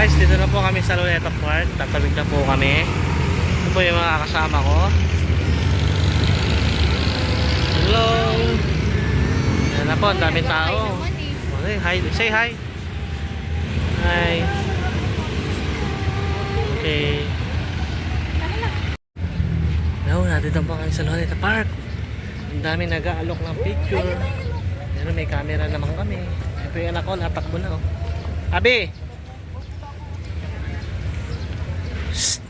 Guys, dito na po kami sa Luneta Park. Tatawid na po kami. Ito po yung mga kasama ko. Hello! Yan na po, ang daming tao. Okay, hi. Say hi. Hi. Okay. No, natin po kami sa Luneta Park. Ang dami nag-aalok ng picture. Pero may camera naman kami. Ito yung anak ko, natakbo na oh. Abi! Shhh!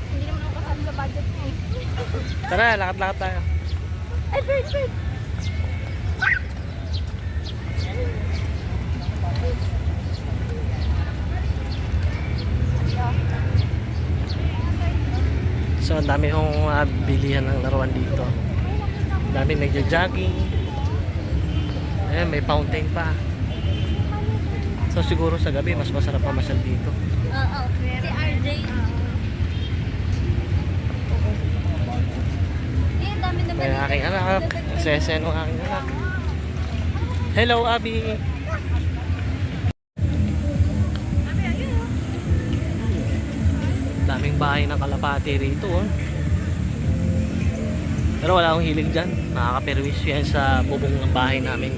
Hindi naman ako kasama sa budget mo. Tara, lakad-lakad tayo. Ay, bird, bird. So, ang dami kong bilihan ng laruan dito. Ang dami nagja-jogging. Ayan, may fountain pa. So, siguro sa gabi, mas masarap pamasyal dito. Oo. Si RJ. Ang dami naman. May aking anak. Sesen ng aking anak. Hello, Abby! Daming bahay ng kalapati rito oh. Pero wala akong hilig dyan. Nakakaperwisyo yan sa bubong ng bahay namin.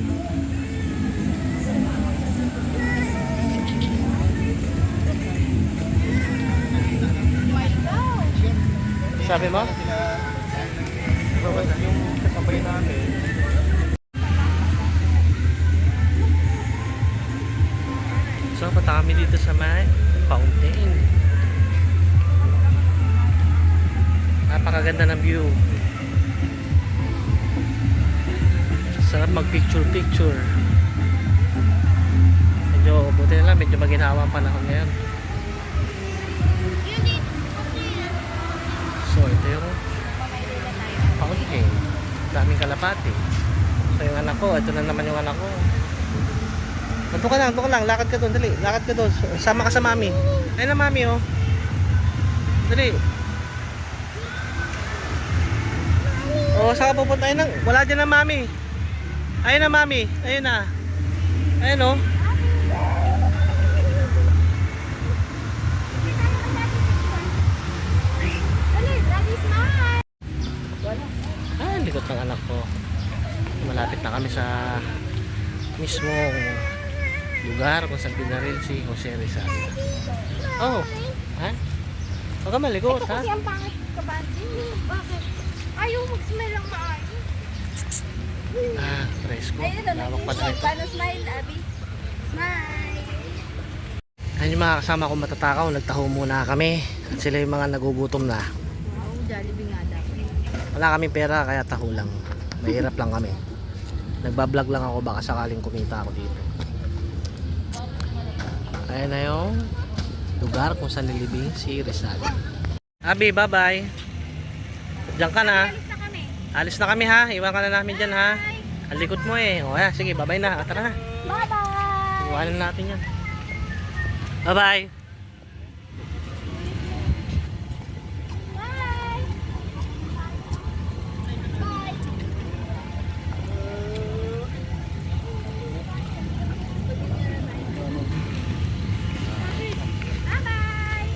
Sabi mo? Yung kasabay namin. So, punta kami dito sa may fountain. Napakaganda ng view. Sarap mag picture. Medyo, buti na lang, medyo maginawa ang panahon ngayon. So, ito yung fountain. Daming kalapati. Ito yung anak ko. Ito na naman yung anak ko. Doon ka lang. Lakad ka doon. Dali. Lakad ka doon. Sama ka sa mami. Ayun na mami oh. Dali. Oh, saan ka pupunta? Ayun na. Wala dyan na mami. Ayun na mami. Ayun na. Ayun oh. Ah, likod ng anak ko. Malapit na kami sa mismong lugar kung saan pinaril si Jose Rizal. Oh, ha? Huwag ka malikot, ha? Kasi ang pangit ka ba? Bakit? Ayaw mag-smile ang maayos. Ah, presko. Ayun na, Lawak pa na ito. paano smile, Abby? Smile! Ayun yung mga kasama kong matatakaw. Nagtaho muna kami. At sila yung mga nagugutom na. Wow, Jollibee nga dapat. Wala kaming pera kaya taho lang. Mahirap lang kami. Nagbablog lang ako baka sakaling kumita ako dito. Ayan na yung lugar kung saan nilibing si Rizal. Abi, bye-bye. Diyan ka na. Alis na kami. Alis na kami ha. Iwan ka na namin dyan ha. Ang likod mo eh. O ya, sige, bye-bye na. Tara na. Bye-bye! Iwanan natin yan. Bye-bye. Bye! Bye! Bye-bye!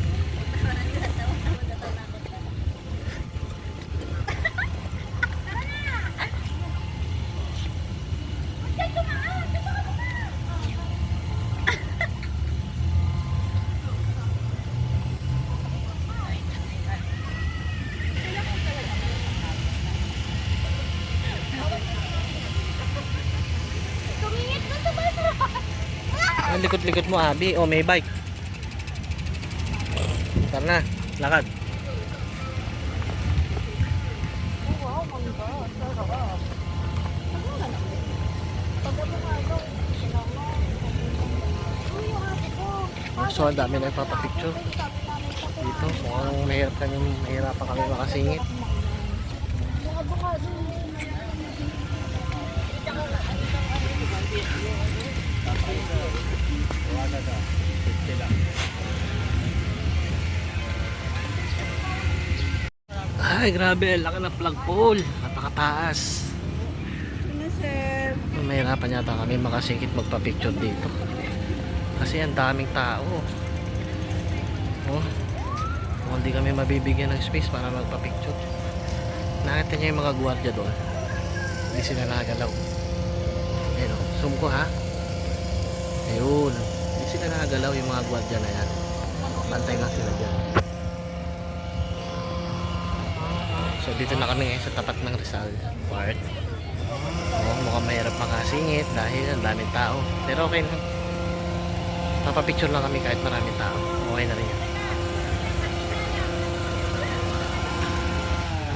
Tumingit ka sa basa! Ang likod-likod mo, Abi. O, may bike. Tara na. Lakad. Wow, mangga. Sarap. Ano na lang? Pag ano nga daw, sinama. Uy, yung ate ko. So, ang dami na ipapapicture. Dito, mukhang mahirapan kami makasingit. Yung avocado. Ay, grabe, laki na flagpole. napakataas. Ano, sir? Mahirapan yata kami makasingkit magpa-picture dito. Kasi ang daming tao. Oh. Kung hindi kami mabibigyan ng space para magpa-picture. Nakita niyo yung mga gwardiya doon. Hindi sila nakagalaw. Ayun, oh. Zoom ko ha. Ayun. Hindi sila nakagalaw yung mga gwardiya na yan. Bantay lang sila dyan. So dito na kami ngayon sa tapat ng Rizal Park. Oh, mukhang mahirap makasingit dahil ang daming tao. Pero okay na. Papapicture lang kami kahit maraming tao. Okay na rin yan.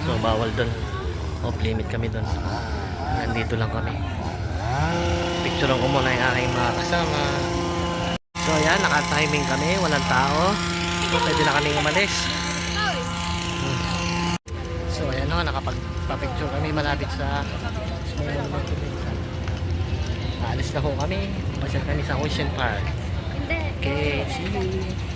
So bawal doon. Off limit kami doon. Nandito lang kami. Picturean ko muna yung aking mga kasama. So ayan, naka-timing kami. Walang tao. Pwede na kaming umalis. So ayan o, nakapag-picture kami malapit sa Alis na ho kami. Pasyal kami sa Ocean Park. Hindi. Okay, see you.